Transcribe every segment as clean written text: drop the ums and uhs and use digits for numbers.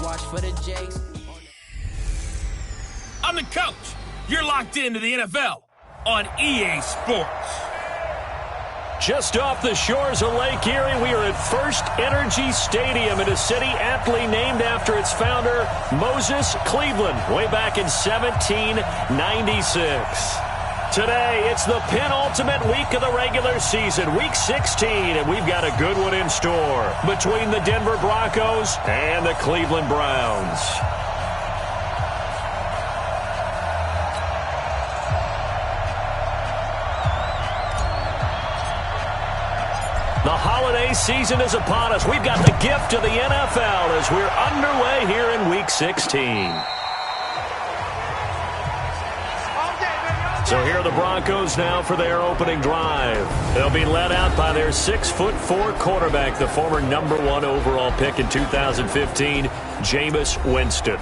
watch for the Jakes. I'm the coach. You're locked into the NFL on EA Sports. Just off the shores of Lake Erie, we are at First Energy Stadium in a city aptly named after its founder, Moses Cleveland, way back in 1796. Today, it's the penultimate week of the regular season, Week 16, and we've got a good one in store between the Denver Broncos and the Cleveland Browns. The holiday season is upon us. We've got the gift of the NFL as we're underway here in Week 16. So here are the Broncos now for their opening drive. They'll be led out by their 6'4" quarterback, the former #1 overall pick in 2015, Jameis Winston.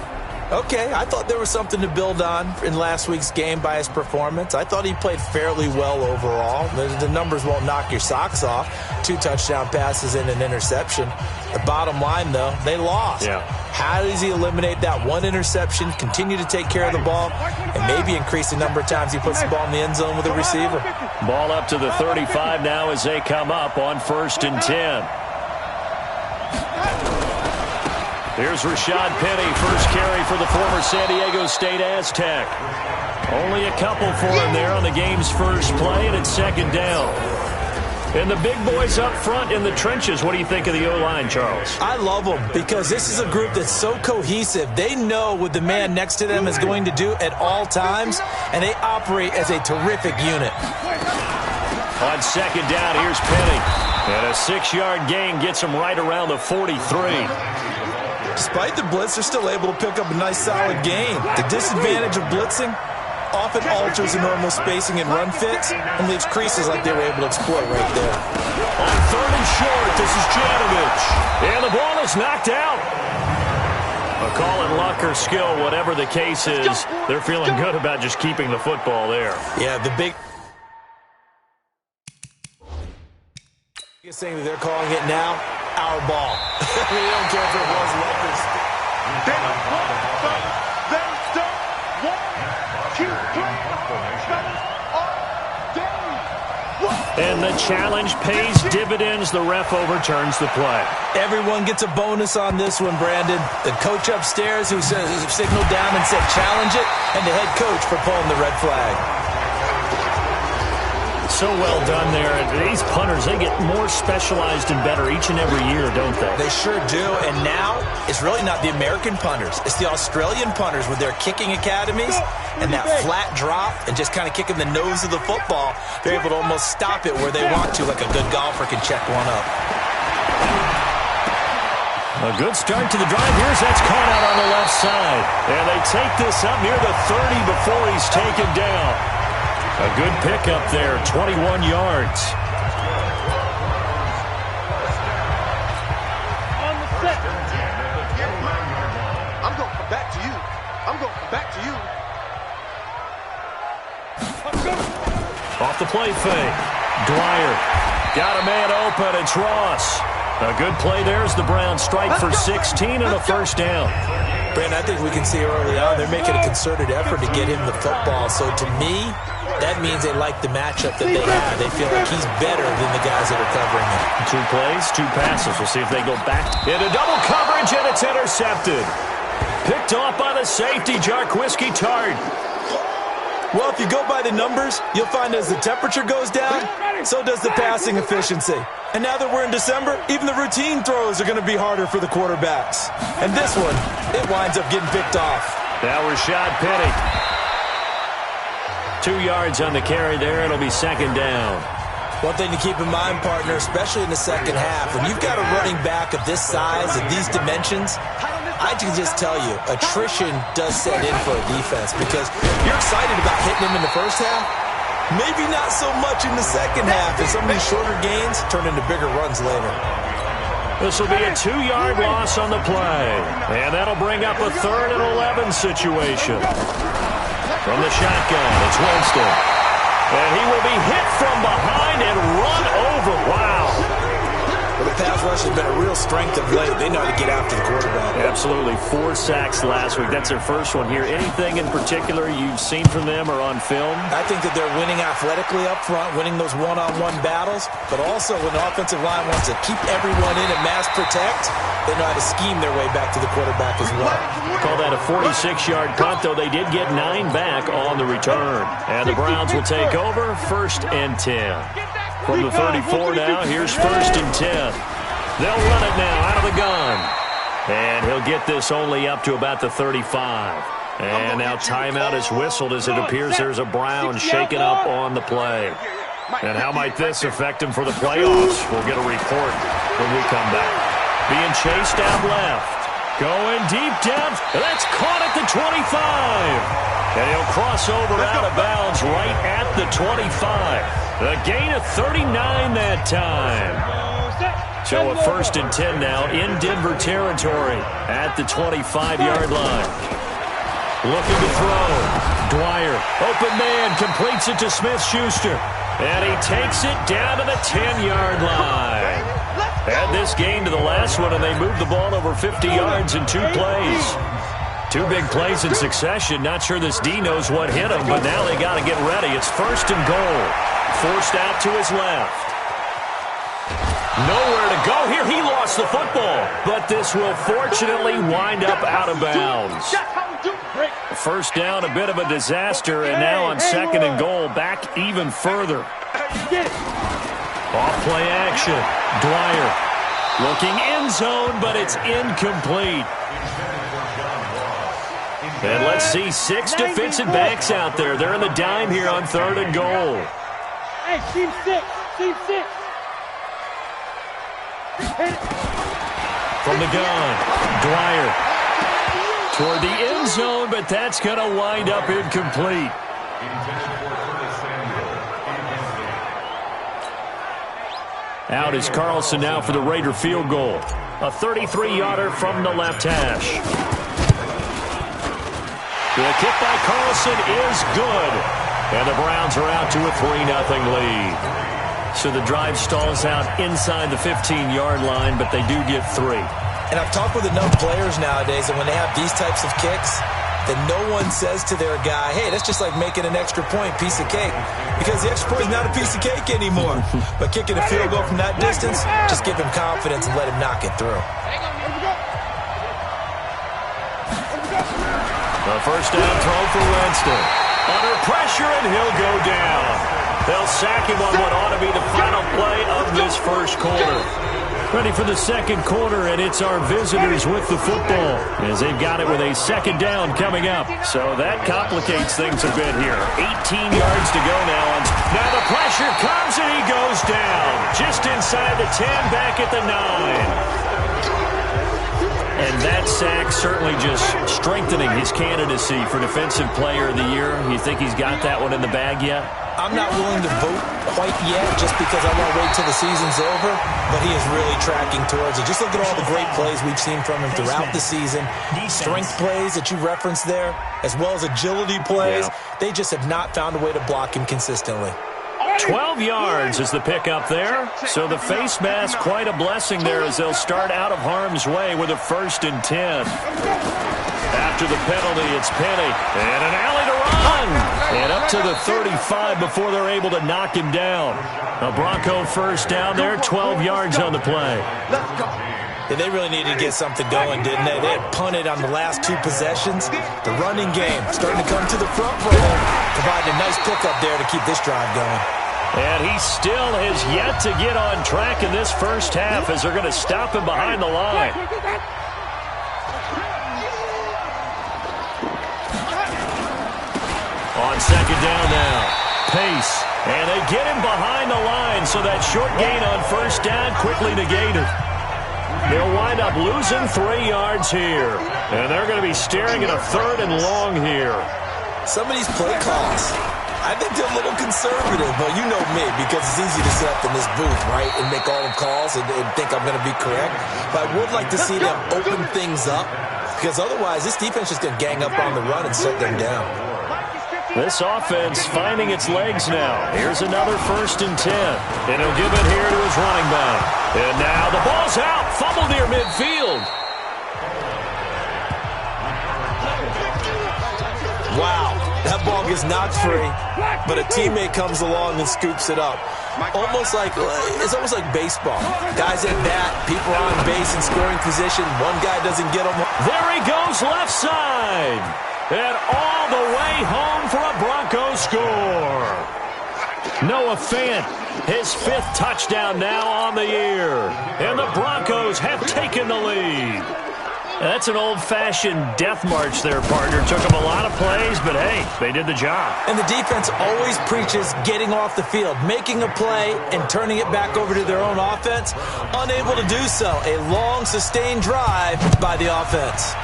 Okay, I thought there was something to build on in last week's game by his performance. I thought he played fairly well overall. The numbers won't knock your socks off. 2 touchdown passes and an interception. The bottom line, though, they lost. Yeah. How does he eliminate that one interception, continue to take care of the ball, and maybe increase the number of times he puts the ball in the end zone with a receiver? Ball up to the 35 now as they come up on 1st and 10. Here's Rashad Penny, first carry for the former San Diego State Aztec. Only a couple for him there on the game's first play, and it's 2nd down. And the big boys up front in the trenches, what do you think of the O-line, Charles? I love them because this is a group that's so cohesive. They know what the man next to them is going to do at all times, and they operate as a terrific unit. On 2nd down, here's Penny. And a 6-yard gain gets him right around the 43. Despite the blitz, they're still able to pick up a nice, solid gain. The disadvantage of blitzing often alters the normal spacing and run fits and leaves creases like they were able to exploit right there. On 3rd and short, this is Janovich. And the ball is knocked out. A call in luck or skill, whatever the case is, they're feeling good about just keeping the football there. Yeah, the biggest thing that they're calling it now, our ball. We don't care if it was Lakers. And the challenge pays dividends. The ref overturns the play. Everyone gets a bonus on this one, Brandon. The coach upstairs who signaled down and said challenge it, and the head coach for pulling the red flag. So well done there. These punters, they get more specialized and better each and every year, don't they? They sure do. And now, it's really not the American punters. It's the Australian punters with their kicking academies and that flat drop and just kind of kicking the nose of the football. They're able to almost stop it where they want to, like a good golfer can check one up. A good start to the drive. Here's that's caught out on the left side. And they take this up near the 30 before he's taken down. A good pickup there, 21 yards. On the set. I'm going to come back to you. I'm going to come back to you. Off the play fake. Dwyer. Got a man open. It's Ross. A good play there as the Browns strike for 16 and a 1st down. Brandon, I think we can see early on they're making a concerted effort to get him the football. So to me, that means they like the matchup that they have. They feel like he's better than the guys that are covering him. 2 plays, 2 passes. We'll see if they go back into double coverage, and it's intercepted. Picked off by the safety, Jarquiski Tart. Well, if you go by the numbers, you'll find as the temperature goes down, so does the passing efficiency. And now that we're in December, even the routine throws are going to be harder for the quarterbacks. And this one, it winds up getting picked off. Now Rashad Penny. 2 yards on the carry there. It'll be 2nd down. One thing to keep in mind, partner, especially in the second half, when you've got a running back of this size and these dimensions, I can just tell you, attrition does set in for a defense because you're excited about hitting him in the first half. Maybe not so much in the second half, and some of these shorter gains turn into bigger runs later. This will be a 2-yard loss on the play, and that'll bring up a 3rd and 11 situation. From the shotgun, it's Winston. And he will be hit from behind and run over. Wow. Well, the pass rush has been a real strength of late. They know how to get after the quarterback. Absolutely. 4 sacks last week. That's their first one here. Anything in particular you've seen from them or on film? I think that they're winning athletically up front, winning those one-on-one battles, but also when the offensive line wants to keep everyone in and mass protect, they know how to scheme their way back to the quarterback as well. Call that a 46-yard punt, though they did get 9 back on the return. And the Browns will take over 1st and 10. From the 34 now, here's 1st and 10. They'll run it now out of the gun. And he'll get this only up to about the 35. And now timeout is whistled as it appears there's a Brown shaken up on the play. And how might this affect him for the playoffs? We'll get a report when we come back. Being chased out left. Going deep down. That's caught at the 25. And he'll cross over out of bounds right at the 25. The gain of 39 that time. So a 1st and 10 now in Denver territory at the 25-yard line. Looking to throw. Dwyer, open man, completes it to Smith-Schuster. And he takes it down to the 10-yard line. Add this gain to the last one, and they moved the ball over 50 yards in 2 plays. 2 big plays in succession. Not sure this D knows what hit him, but now they got to get ready. It's 1st and goal. Forced out to his left. Nowhere to go here. He lost the football, but this will fortunately wind up out of bounds. First down, a bit of a disaster, and now on 2nd and goal, back even further. Off play action. Dwyer looking end zone, but it's incomplete. And let's see 6 defensive backs out there. They're in the dime here on 3rd and goal. Hey, team 6. Team 6. From the gun, Dwyer toward the end zone, but that's going to wind up incomplete. Out is Carlson now for the Raider field goal. A 33-yarder from the left hash. The kick by Carlson is good. And the Browns are out to a 3-0 lead. So the drive stalls out inside the 15-yard line, but they do get 3. And I've talked with enough players nowadays that when they have these types of kicks, that no one says to their guy, hey, that's just like making an extra point, piece of cake. Because the extra point is not a piece of cake anymore. But kicking a field goal from that distance, just give him confidence and let him knock it through. The first down throw for Winston. Under pressure, and he'll go down. They'll sack him on what ought to be the final play of this first quarter. Ready for the second quarter, and it's our visitors with the football as they've got it with a 2nd down coming up. So that complicates things a bit here. 18 yards to go now. Now the pressure comes, and he goes down. Just inside the 10, back at the 9. And that sack certainly just strengthening his candidacy for Defensive Player of the Year. You think he's got that one in the bag yet? I'm not willing to vote quite yet just because I want to wait till the season's over, but he is really tracking towards it. Just look at all the great plays we've seen from him throughout the season. Strength plays that you referenced there, as well as agility plays. Yeah. They just have not found a way to block him consistently. 12 yards is the pickup there. So the face mask, quite a blessing there as they'll start out of harm's way with a 1st and 10. After the penalty, it's Penny. And an alley to run. And up to the 35 before they're able to knock him down. A Bronco first down there, 12 yards on the play. Yeah, they really needed to get something going, didn't they? They had punted on the last 2 possessions. The running game starting to come to the front for them, providing a nice pickup there to keep this drive going. And he still has yet to get on track in this first half as they're going to stop him behind the line. On 2nd down now, pace. And they get him behind the line, so that short gain on 1st down quickly negated. They'll wind up losing 3 yards here. And they're going to be staring at a 3rd and long here. Some of these play calls, I think they're a little conservative, but you know me, because it's easy to sit up in this booth, right, and make all the calls and think I'm going to be correct. But I would like to see them open things up, because otherwise this defense is going to gang up on the run and shut them down. This offense finding its legs now. Here's another 1st and 10. And he'll give it here to his running back. And now the ball's out. Fumble near midfield. Wow, that ball gets knocked free, but a teammate comes along and scoops it up. It's almost like baseball. Guys at bat, people are on base in scoring position. One guy doesn't get them. There he goes, left side. And all the way home for a Broncos score. Noah Fant, his 5th touchdown now on the year. And the Broncos have taken the lead. That's an old-fashioned death march there, partner. Took them a lot of plays, but hey, they did the job. And the defense always preaches getting off the field, making a play, and turning it back over to their own offense. Unable to do so. A long, sustained drive by the offense.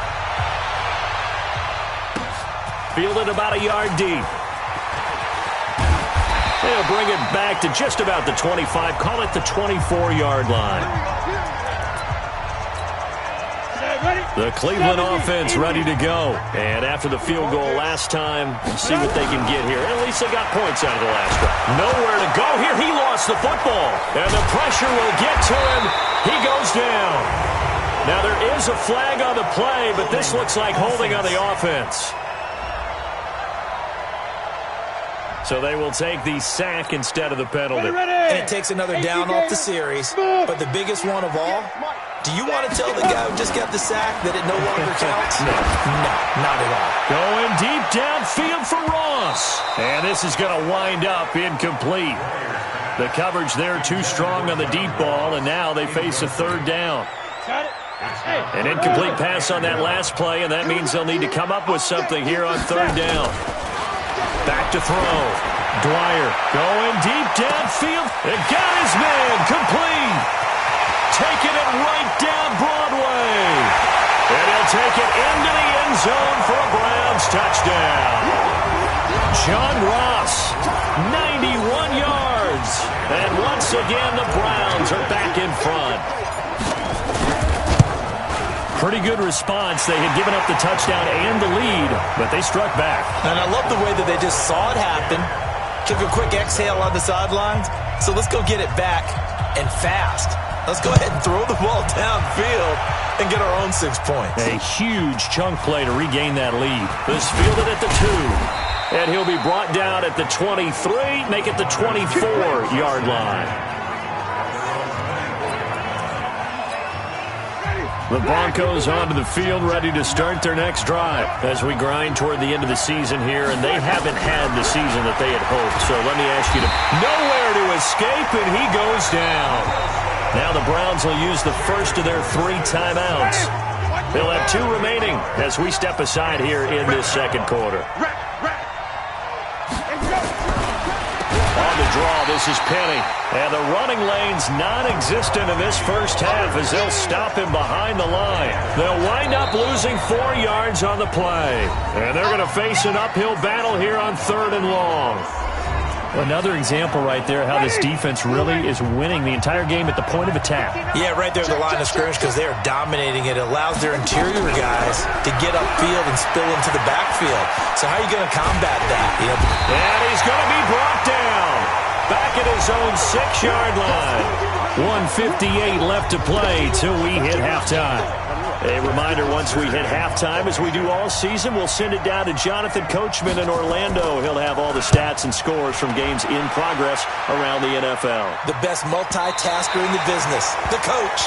Fielded about a yard deep. They'll bring it back to just about the 25. Call it the 24-yard line. The Cleveland offense ready to go. And after the field goal last time, see what they can get here. At least they got points out of the last drive. Nowhere to go here. He lost the football. And the pressure will get to him. He goes down. Now there is a flag on the play, but this looks like holding on the offense. So they will take the sack instead of the penalty. And it takes another down off the series. But the biggest one of all, do you want to tell the guy who just got the sack that it no longer counts? No, not at all. Going deep downfield for Ross. And this is going to wind up incomplete. The coverage there too strong on the deep ball, and now they face a 3rd down. An incomplete pass on that last play, and that means they'll need to come up with something here on 3rd down. Back to throw. Dwyer going deep downfield. It got his man complete. Taking it right down Broadway. And he'll take it into the end zone for a Browns touchdown. John Ross, 91 yards. And once again, the Browns are back in front. Pretty good response. They had given up the touchdown and the lead, but they struck back. And I love the way that they just saw it happen, took a quick exhale on the sidelines. So let's go get it back, and fast. Let's go ahead and throw the ball downfield and get our own 6 points. A huge chunk play to regain that lead. This fielded at the 2. And he'll be brought down at the 23, make it the 24-yard line. The Broncos onto the field, ready to start their next drive as we grind toward the end of the season here, and they haven't had the season that they had hoped. So let me ask you to nowhere to escape, and he goes down. Now the Browns will use the first of their 3 timeouts. They'll have 2 remaining as we step aside here in this second quarter. On the draw, this is Penny. And the running lane's non-existent in this first half as they'll stop him behind the line. They'll wind up losing 4 yards on the play. And they're going to face an uphill battle here on 3rd and long. Another example right there how this defense really is winning the entire game at the point of attack. Yeah, right there at the line of scrimmage because they are dominating it. It allows their interior guys to get upfield and spill into the backfield. So how are you going to combat that? And he's going to be brought down. Back at his own 6-yard line. 1:58 left to play till we hit halftime. A reminder, once we hit halftime, as we do all season, we'll send it down to Jonathan Coachman in Orlando. He'll have all the stats and scores from games in progress around the NFL. The best multitasker in the business, the coach.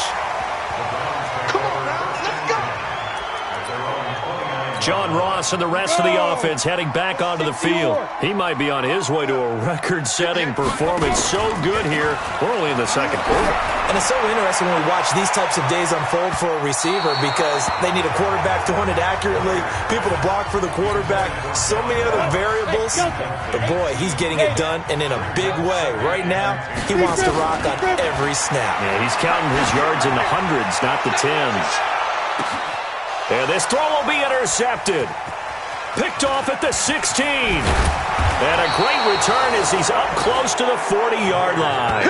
John Ross and the rest of the offense heading back onto the field. He might be on his way to a record-setting performance. So good here. We're only in the second quarter. And it's so interesting when we watch these types of days unfold for a receiver because they need a quarterback throwing it accurately, people to block for the quarterback, so many other variables. But, boy, he's getting it done, and in a big way. Right now, he wants to rock on every snap. Yeah, he's counting his yards in the hundreds, not the tens. And this throw will be intercepted. Picked off at the 16. And a great return as he's up close to the 40-yard line.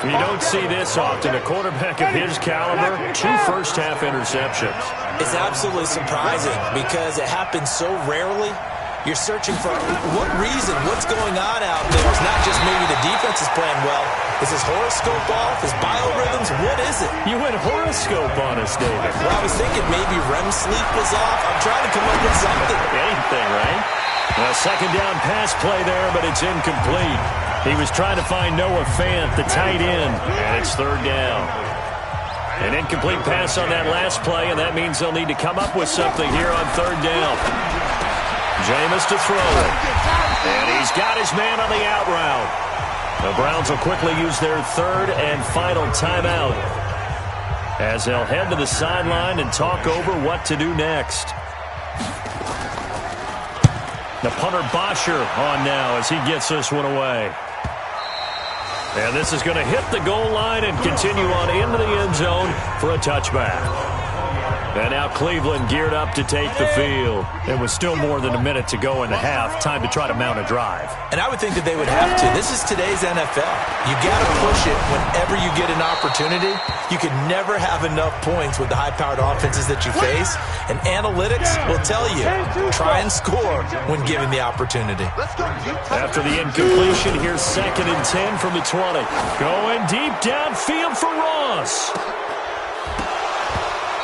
You don't see this often. A quarterback of his caliber, 2 first-half interceptions. It's absolutely surprising because it happens so rarely. You're searching for what reason, what's going on out there. It's not just maybe the defense is playing well. Is his horoscope off? His biorhythms? What is it? You went horoscope on us, David. Well, I was thinking maybe REM sleep was off. I'm trying to come up with something. Anything, right? A second down pass play there, but it's incomplete. He was trying to find Noah Fant, the tight end, and it's third down. An incomplete pass on that last play, and that means they'll need to come up with something here on third down. Jameis to throw it. And he's got his man on the out route. The Browns will quickly use their third and final timeout as they'll head to the sideline and talk over what to do next. The punter Bosher on now as he gets this one away. And this is going to hit the goal line and continue on into the end zone for a touchback. And now Cleveland geared up to take the field. It was still more than a minute to go in the half. Time to try to mount a drive. And I would think that they would have to. This is today's NFL. You got to push it whenever you get an opportunity. You can never have enough points with the high-powered offenses that you face. And analytics will tell you, try and score when given the opportunity. After the incompletion, here's 2nd and 10 from the 20. Going deep downfield for Ross.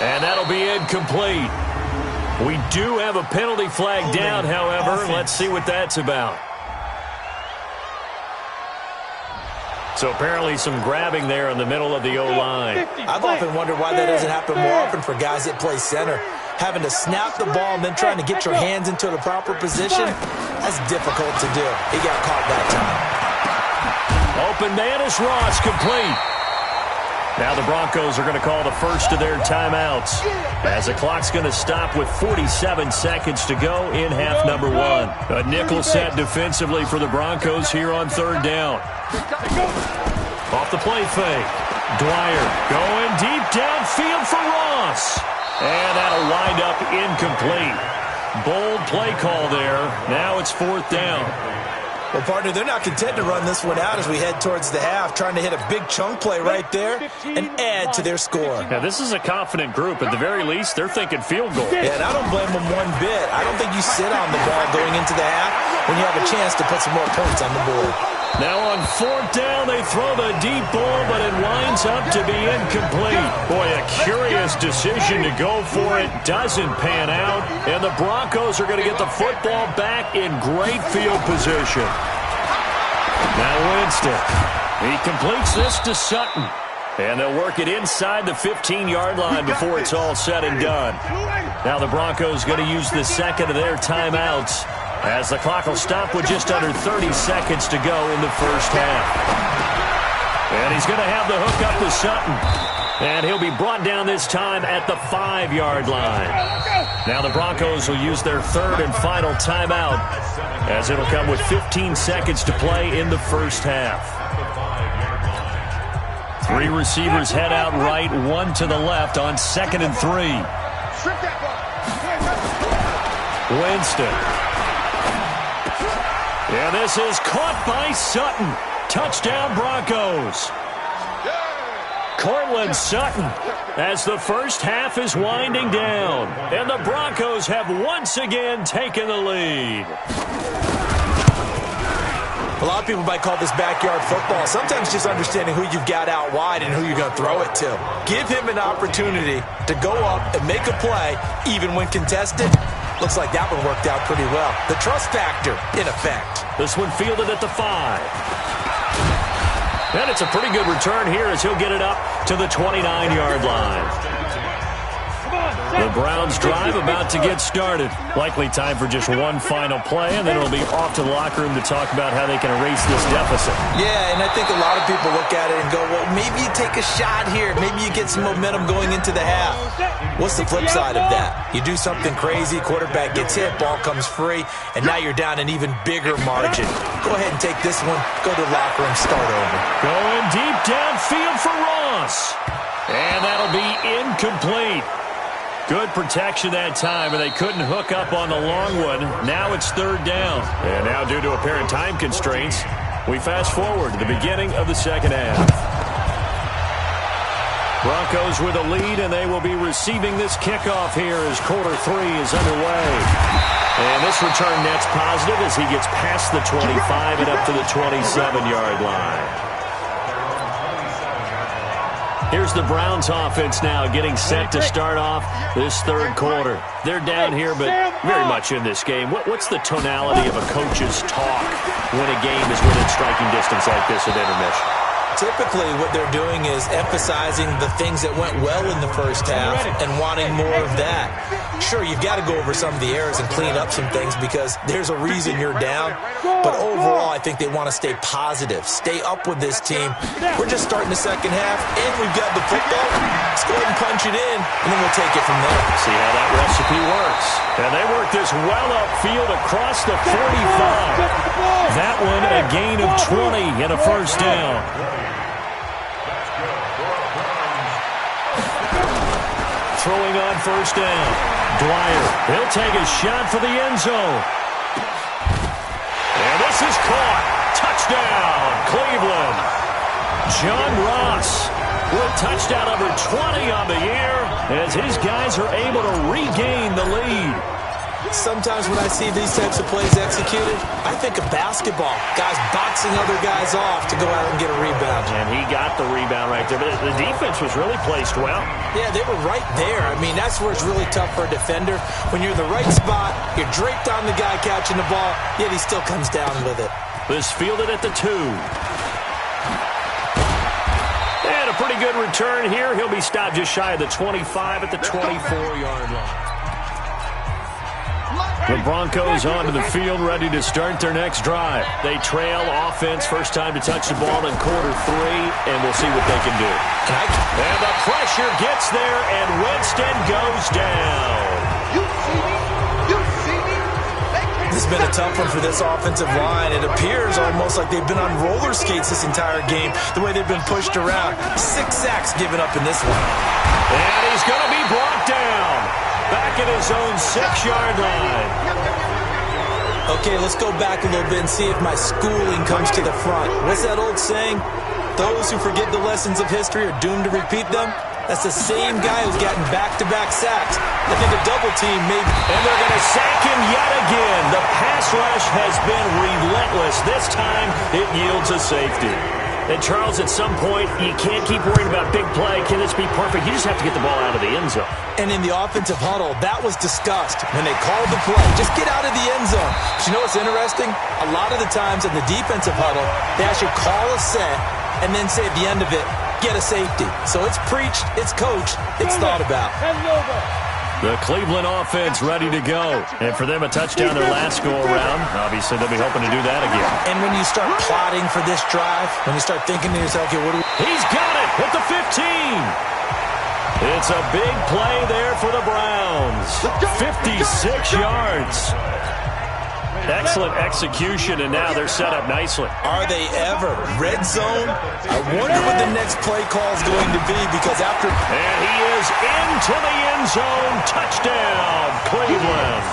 And that'll be incomplete. We do have a penalty flag down, however. Let's see what that's about. So apparently some grabbing there in the middle of the O-line. I've often wondered why that doesn't happen more often for guys that play center. Having to snap the ball and then trying to get your hands into the proper position, that's difficult to do. He got caught that time. Open man is Ross, complete. Now the Broncos are going to call the first of their timeouts as the clock's going to stop with 47 seconds to go in half number 1. A nickel set defensively for the Broncos here on third down. Off the play fake. Dwyer going deep downfield for Ross. And that'll wind up incomplete. Bold play call there. Now it's fourth down. Well, partner, they're not content to run this one out as we head towards the half, trying to hit a big chunk play right there and add to their score. Yeah, this is a confident group. At the very least, they're thinking field goal. Yeah, and I don't blame them one bit. I don't think you sit on the ball going into the half when you have a chance to put some more points on the board. Now on fourth down, they throw the deep ball, but it winds up to be incomplete. Boy, a curious decision to go for it. Doesn't pan out, and the Broncos are going to get the football back in great field position. Now Winston. He completes this to Sutton. And they'll work it inside the 15-yard line before it's all said and done. Now the Broncos going to use the second of their timeouts as the clock will stop with just under 30 seconds to go in the first half. And he's going to have the hook up to Sutton. And he'll be brought down this time at the 5-yard line. Now the Broncos will use their third and final timeout as it'll come with 15 seconds to play in the first half. 3 receivers head out right, 1 to the left on 2nd and 3. Winston. And this is caught by Sutton. Touchdown Broncos. Cortland Sutton as the first half is winding down. And the Broncos have once again taken the lead. A lot of people might call this backyard football. Sometimes just understanding who you've got out wide and who you're going to throw it to. Give him an opportunity to go up and make a play, even when contested. Looks like that one worked out pretty well. The trust factor in effect. This one fielded at the 5. And it's a pretty good return here as he'll get it up to the 29-yard line. The Browns drive about to get started. Likely time for just one final play, and then it'll be off to the locker room to talk about how they can erase this deficit. Yeah, and I think a lot of people look at it and go, well, maybe you take a shot here. Maybe you get some momentum going into the half. What's the flip side of that? You do something crazy, quarterback gets hit, ball comes free, and now you're down an even bigger margin. Go ahead and take this one, go to the locker room, start over. Going deep downfield for Ross. And that'll be incomplete. Good protection that time, and they couldn't hook up on the long one. Now it's third down. And now, due to apparent time constraints, we fast forward to the beginning of the second half. Broncos with a lead, and they will be receiving this kickoff here as quarter 3 is underway. And this return net's positive as he gets past the 25 and up to the 27-yard line. Here's the Browns offense now getting set to start off this third quarter. They're down here, but very much in this game. What's the tonality of a coach's talk when a game is within striking distance like this at intermission? Typically, what they're doing is emphasizing the things that went well in the first half and wanting more of that. Sure, you've got to go over some of the errors and clean up some things because there's a reason you're down. But overall, I think they want to stay positive, stay up with this team. We're just starting the second half, and we've got the football. Let's go ahead and punch it in, and then we'll take it from there. See how that recipe works. And they work this well upfield across the 45. That one a gain of 20 and a first down. Throwing on first down. Dwyer, he'll take a shot for the end zone. And this is caught. Touchdown, Cleveland. John Ross with touchdown number 20 on the year as his guys are able to regain the lead. Sometimes when I see these types of plays executed, I think of basketball. Guys boxing other guys off to go out and get a rebound. And he got the rebound right there. But the defense was really placed well. Yeah, they were right there. I mean, that's where it's really tough for a defender. When you're in the right spot, you're draped on the guy catching the ball, yet he still comes down with it. This fielded at the 2. And a pretty good return here. He'll be stopped just shy of the 25 at the 24-yard line. The Broncos onto the field, ready to start their next drive. They trail offense, first time to touch the ball in quarter 3, and we'll see what they can do. And the pressure gets there, and Winston goes down. This has been a tough one for this offensive line. It appears almost like they've been on roller skates this entire game, the way they've been pushed around. 6 sacks given up in this one. And he's going to be brought down. Back at his own 6-yard line. Okay, let's go back a little bit and see if my schooling comes to the front. What's that old saying? Those who forget the lessons of history are doomed to repeat them. That's the same guy who's gotten back-to-back sacks. I think a double team maybe. And they're going to sack him yet again. The pass rush has been relentless. This time, it yields a safety. And, Charles, at some point, you can't keep worrying about big play. Can this be perfect? You just have to get the ball out of the end zone. And in the offensive huddle, that was discussed when they called the play. Just get out of the end zone. But you know what's interesting? A lot of the times in the defensive huddle, they actually call a set and then say at the end of it, get a safety. So it's preached, it's coached, it's thought about. The Cleveland offense ready to go. And for them, a touchdown their last go-around. Obviously, they'll be hoping to do that again. And when you start plotting for this drive, when you start thinking to yourself, okay, what do we... He's got it at the 15. It's a big play there for the Browns. 56 yards. Excellent execution, and now they're set up nicely. Are they ever? Red zone? I wonder what the next play call is going to be because after... And he is into the end zone. Touchdown, Cleveland.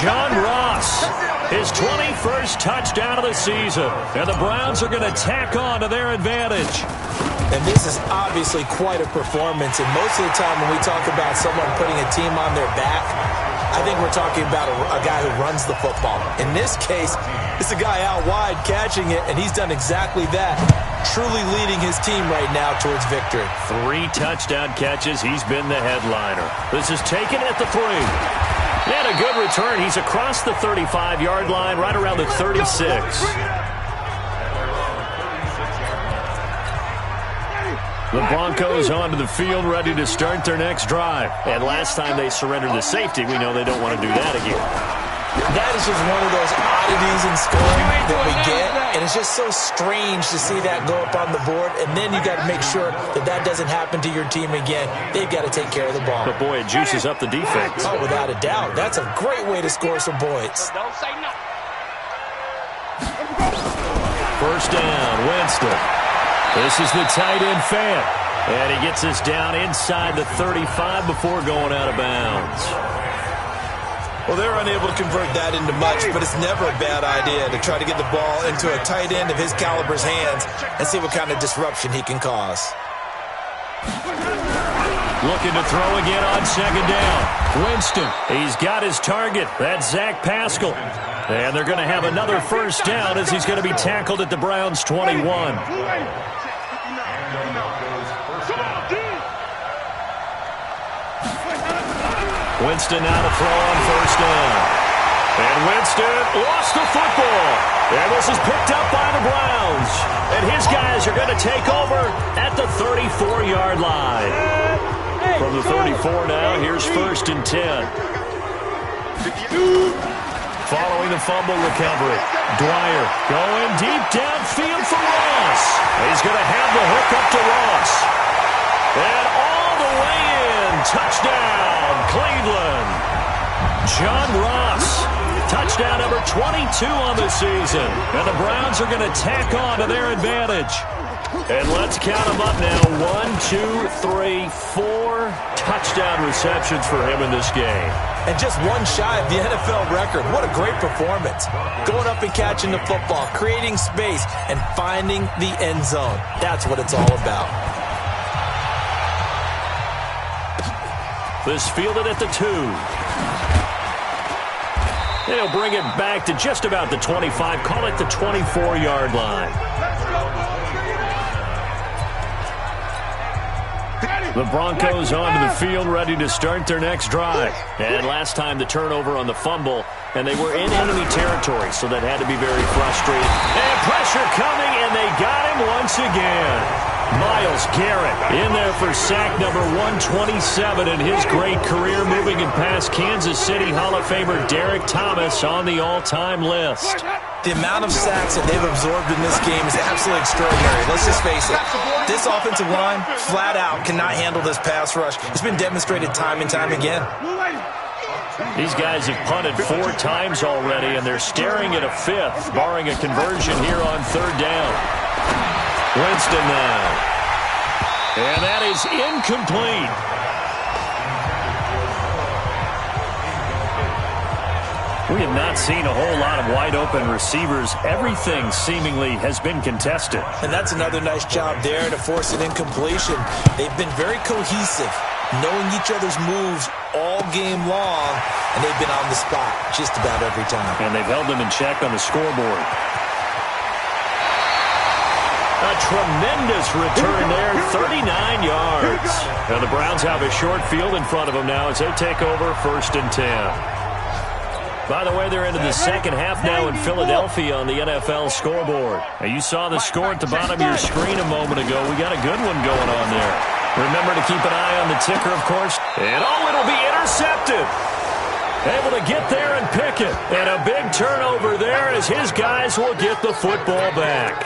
John Ross, his 21st touchdown of the season. And the Browns are going to tack on to their advantage. And this is obviously quite a performance. And most of the time when we talk about someone putting a team on their back, I think we're talking about a guy who runs the football. In this case, it's a guy out wide catching it, and he's done exactly that, truly leading his team right now towards victory. 3 touchdown catches. He's been the headliner. This is taken at the 3. And a good return. He's across the 35-yard line, right around the 36. The Broncos onto the field, ready to start their next drive. And last time they surrendered the safety, we know they don't want to do that again. That is just one of those oddities in scoring that we get. And it's just so strange to see that go up on the board. And then you got to make sure that that doesn't happen to your team again. They've got to take care of the ball. But, boy, it juices up the defense. Oh, without a doubt. That's a great way to score some points. First down, Winston. This is the tight end fan. And he gets us down inside the 35 before going out of bounds. Well, they're unable to convert that into much, but it's never a bad idea to try to get the ball into a tight end of his caliber's hands and see what kind of disruption he can cause. Looking to throw again on second down. Winston, he's got his target. That's Zach Pascal. And they're going to have another first down as he's going to be tackled at the Browns' 21. Winston now to throw on first down. And Winston lost the football. And this is picked up by the Browns. And his guys are going to take over at the 34-yard line. From the 34 now, here's 1st and 10. Following the fumble recovery, Dwyer going deep downfield for Ross. He's going to have the hook up to Ross. And all the way in, touchdown, Cleveland. John Ross, touchdown number 22 on the season. And the Browns are going to tack on to their advantage. And let's count them up now. 1, 2, 3, 4 touchdown receptions for him in this game. And just one shy of the NFL record. What a great performance. Going up and catching the football, creating space, and finding the end zone. That's what it's all about. This fielded at the 2. They'll bring it back to just about the 25. Call it the 24-yard line. The Broncos onto the field, ready to start their next drive. And last time the turnover on the fumble, and they were in enemy territory, so that had to be very frustrating. And pressure coming, and they got him once again. Myles Garrett in there for sack number 127 in his great career, moving it past Kansas City Hall of Famer Derek Thomas on the all-time list. The amount of sacks that they've absorbed in this game is absolutely extraordinary. Let's just face it. This offensive line, flat out, cannot handle this pass rush. It's been demonstrated time and time again. These guys have punted 4 times already, and they're staring at a 5th, barring a conversion here on 3rd down. Winston now. And that is incomplete. We have not seen a whole lot of wide-open receivers. Everything seemingly has been contested. And that's another nice job there to force an incompletion. They've been very cohesive, knowing each other's moves all game long, and they've been on the spot just about every time. And they've held them in check on the scoreboard. A tremendous return there, 39 yards. Now the Browns have a short field in front of them now as they take over 1st and 10. By the way, they're into the second half now in Philadelphia on the NFL scoreboard. Now, you saw the score at the bottom of your screen a moment ago. We got a good one going on there. Remember to keep an eye on the ticker, of course. And, it'll be intercepted. Able to get there and pick it. And a big turnover there as his guys will get the football back.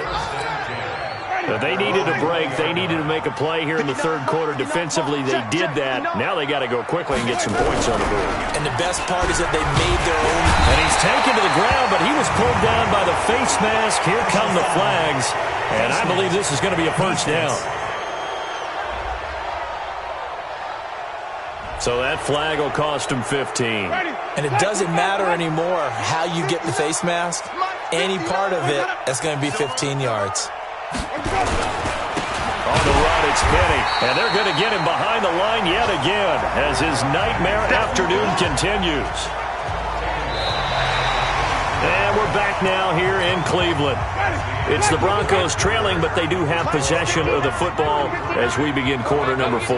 Now, they needed a break. They needed to make a play here in the 3rd quarter. Defensively, they did that. Now they got to go quickly and get some points on the board. And the best part is that they made their own. And he's taken to the ground, but he was pulled down by the face mask. Here come the flags. And I believe this is going to be a first down. So that flag will cost him 15. And it doesn't matter anymore how you get the face mask. Any part of it, that's going to be 15 yards. On the run, it's Penny. And they're going to get him behind the line yet again as his nightmare afternoon continues. And we're back now here in Cleveland. It's the Broncos trailing, but they do have possession of the football as we begin quarter number 4.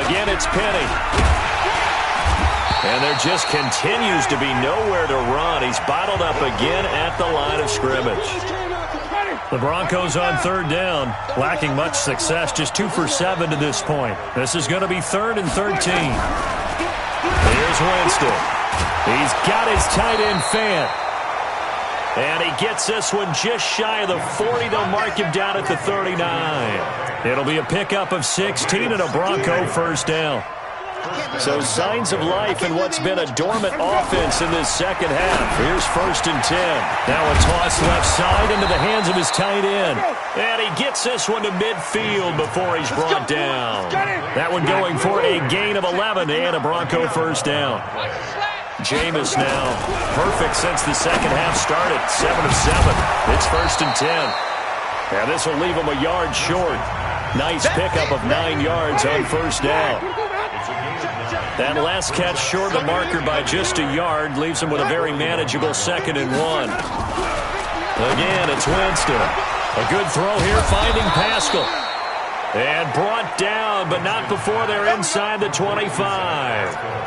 Again, it's Penny. And there just continues to be nowhere to run. He's bottled up again at the line of scrimmage. The Broncos on 3rd down, lacking much success, just 2 for 7 to this point. This is going to be 3rd and 13. Here's Winston. He's got his tight end Fant. And he gets this one just shy of the 40. They'll mark him down at the 39. It'll be a pickup of 16 and a Bronco first down. So signs of life in what's been a dormant offense in this second half. Here's 1st and 10. Now a toss left side into the hands of his tight end. And he gets this one to midfield before he's brought down. That one going for a gain of 11 and a Bronco first down. Jameis now perfect since the second half started. 7 of 7. It's 1st and 10. And this will leave him a yard short. Nice pickup of 9 yards on first down. That last catch short of the marker by just a yard leaves him with a very manageable 2nd and 1. Again, it's Winston. A good throw here, finding Pascal. And brought down, but not before they're inside the 25.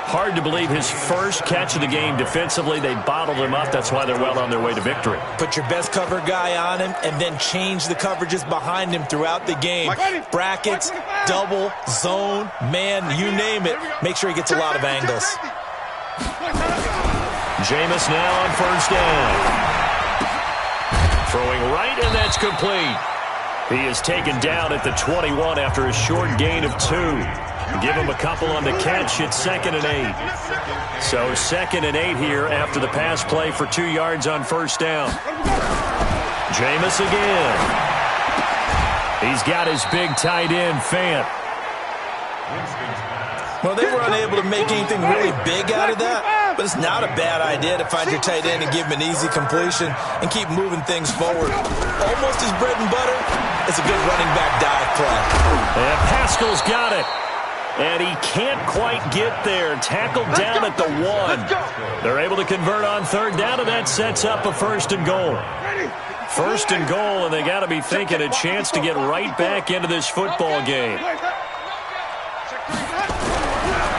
Hard to believe his first catch of the game defensively. They bottled him up. That's why they're well on their way to victory. Put your best cover guy on him and then change the coverages behind him throughout the game. Brackets, double, zone, man, you name it. Make sure he gets a lot of angles. Jameis now on first down. Throwing right, and that's complete. He is taken down at the 21 after a short gain of 2. Give him a couple on the catch. It's 2nd and 8. So 2nd and 8 here after the pass play for 2 yards on first down. Jameis again. He's got his big tight end, Fant. Well, they were unable to make anything really big out of that, but it's not a bad idea to find your tight end and give him an easy completion and keep moving things forward. Almost his bread and butter. It's a good running back dive play. And Pascal's got it. And he can't quite get there. Tackled down at the 1. They're able to convert on third down, and that sets up a 1st and goal. 1st and goal, and they got to be thinking a chance to get right back into this football game.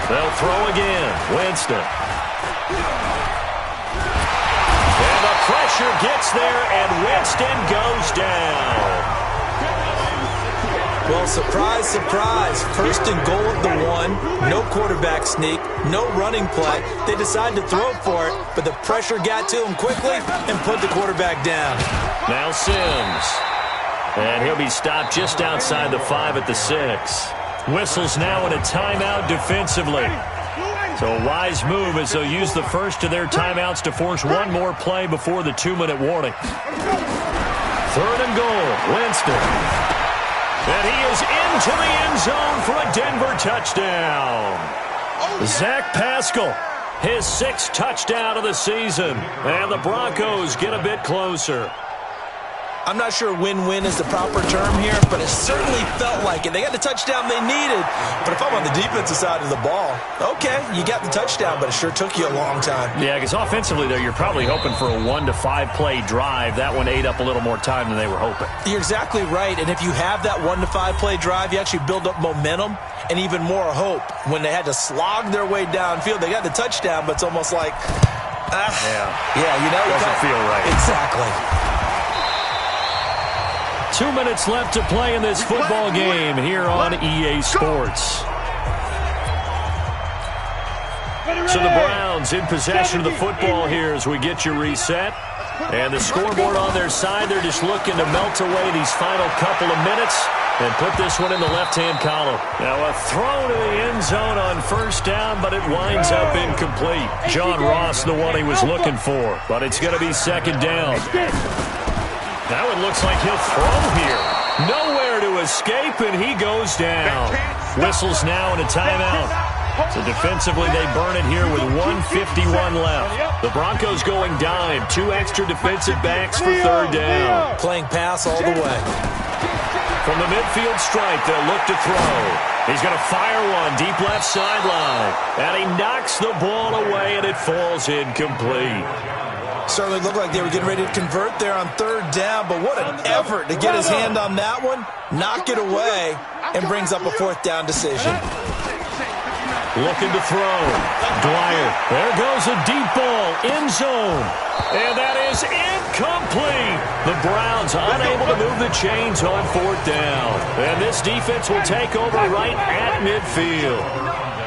They'll throw again. Winston. And the pressure gets there, and Winston goes down. Well, surprise, surprise. 1st and goal at the 1. No quarterback sneak. No running play. They decide to throw for it, but the pressure got to him quickly and put the quarterback down. Now Sims. And he'll be stopped just outside the 5 at the 6. Whistles now in a timeout defensively. So a wise move as they'll use the first of their timeouts to force one more play before the 2-minute warning. 3rd and goal. Winston. And he is into the end zone for a Denver touchdown. Zach Pascal, his 6th touchdown of the season. And the Broncos get a bit closer. I'm not sure win-win is the proper term here, but it certainly felt like it. They got the touchdown they needed, but if I'm on the defensive side of the ball, okay, you got the touchdown, but it sure took you a long time. Yeah, because offensively, though, you're probably hoping for a 1 to 5 play drive. That one ate up a little more time than they were hoping. You're exactly right, and if you have that 1 to 5 play drive, you actually build up momentum and even more hope. When they had to slog their way downfield, they got the touchdown, but it's almost like, you know, doesn't feel right. Exactly. 2 minutes left to play in this football game here on EA Sports. So the Browns in possession of the football here as we get you reset. And the scoreboard on their side, they're just looking to melt away these final couple of minutes and put this one in the left-hand column. Now a throw to the end zone on first down, but it winds up incomplete. John Ross, the one he was looking for, but it's going to be 2nd down. Now it looks like he'll throw here. Nowhere to escape, and he goes down. Whistles now in a timeout. So defensively, they burn it here with 1:51 left. The Broncos going dime. 2 extra defensive backs for 3rd down. Playing pass all the way. From the midfield stripe, they'll look to throw. He's going to fire one deep left sideline. And he knocks the ball away, and it falls incomplete. Certainly looked like they were getting ready to convert there on 3rd down, but what an effort to get his hand on that one, knock it away, and brings up a 4th down decision. Looking to throw. Dwyer. There goes a deep ball. End zone. And that is incomplete. The Browns unable to move the chains on 4th down. And this defense will take over right at midfield.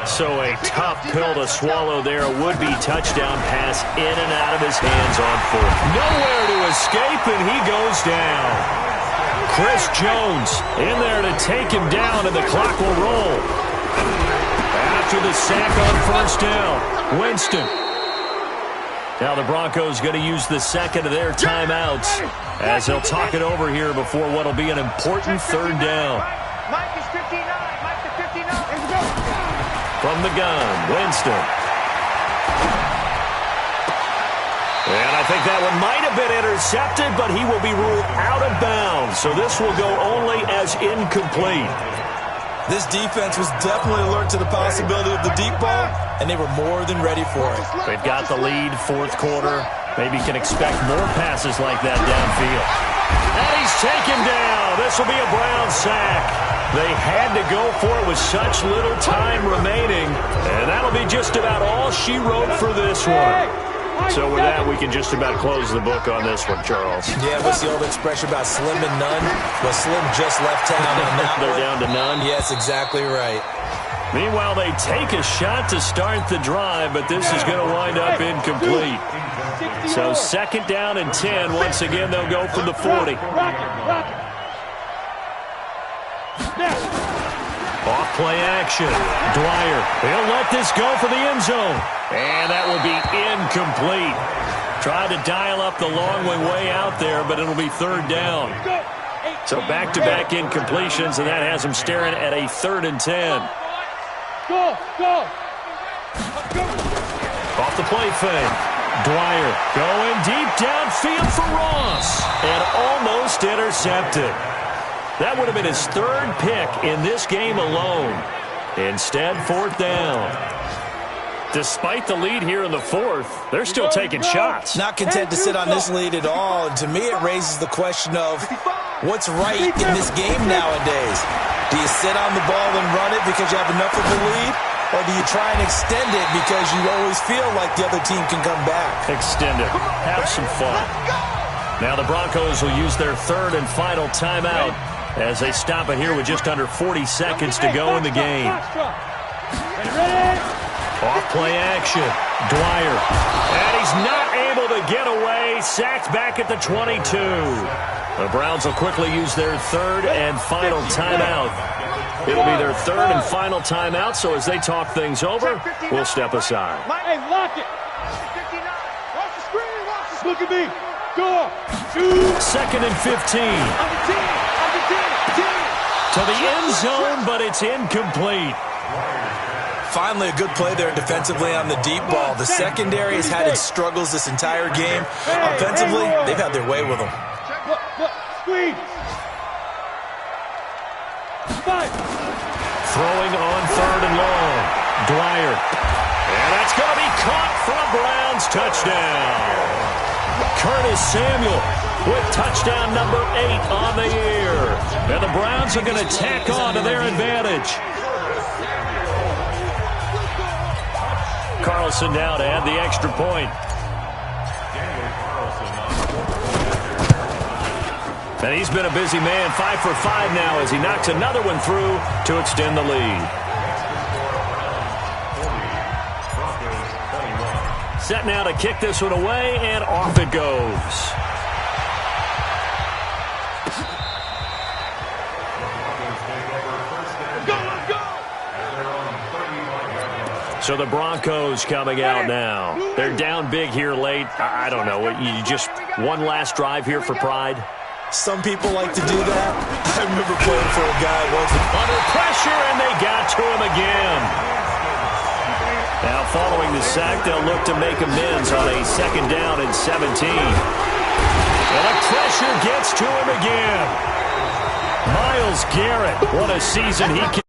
So a tough pill to swallow there. A would-be touchdown pass in and out of his hands on 4th. Nowhere to escape, and he goes down. Chris Jones in there to take him down, and the clock will roll. After the sack on 1st down, Winston. Now the Broncos going to use the 2nd of their timeouts as they'll talk it over here before what will be an important 3rd down. Mike is 59. Mike is 59. Let's go. From the gun, Winston. And I think that one might have been intercepted, but he will be ruled out of bounds. So this will go only as incomplete. This defense was definitely alert to the possibility of the deep ball, and they were more than ready for it. They've got the lead, fourth quarter. Maybe can expect more passes like that downfield. And he's taken down. This will be a Brown sack. They had to go for it with such little time remaining, and that'll be just about all she wrote for this one. So with that, we can just about close the book on this one, Charles. Yeah, what's the old expression about slim and none? Well, Slim just left town on that They're one. down to none. Yes, exactly right. Meanwhile, they take a shot to start the drive, but this is going to wind up incomplete. So second down and 10. Once again, they'll go from the 40. Off play action. Dwyer. He'll let this go for the end zone. And that will be incomplete. Tried to dial up the long way out there, but it'll be third down. So back-to-back incompletions, and that has them staring at a 3rd and 10. Off the play fake. Dwyer going deep downfield for Ross. And almost intercepted. That would have been his 3rd pick in this game alone. Instead, 4th down. Despite the lead here in the 4th, they're still taking shots. Not content to sit on this lead at all. And to me, it raises the question of what's right in this game nowadays. Do you sit on the ball and run it because you have enough of the lead? Or do you try and extend it because you always feel like the other team can come back? Extend it. Have some fun. Now the Broncos will use their 3rd and final timeout as they stop it here with just under 40 seconds to go in the game. Off play action. Dwyer. And he's not able to get away. Sacked back at the 22. The Browns will quickly use their 3rd and final timeout. It'll be their 3rd and final timeout, so as they talk things over, we'll step aside. Hey, lock it. 59. Watch the screen. Watch the look at me. Go. Shoot. 2nd and 15. On the 10. On the 10. 10. To the end zone, but it's incomplete. Finally, a good play there defensively on the deep ball. The secondary has had its struggles this entire game. Offensively, they've had their way with them. Look. Squeeze. 5. Throwing on 3rd and long. Dwyer. And that's going to be caught for a Browns touchdown. Curtis Samuel with touchdown number 8 on the year. And the Browns are going to tack on to their advantage. Carlson now to add the extra point. And he's been a busy man, 5 for 5 now as he knocks another one through to extend the lead. Set now to kick this one away, and off it goes. So the Broncos coming out now. They're down big here late. I don't know. You just one last drive here for pride? Some people like to do that. I remember playing for a guy once. Under pressure, and they got to him again. Now following the sack, they'll look to make amends on a 2nd down and 17. And the pressure gets to him again. Myles Garrett, what a season he can.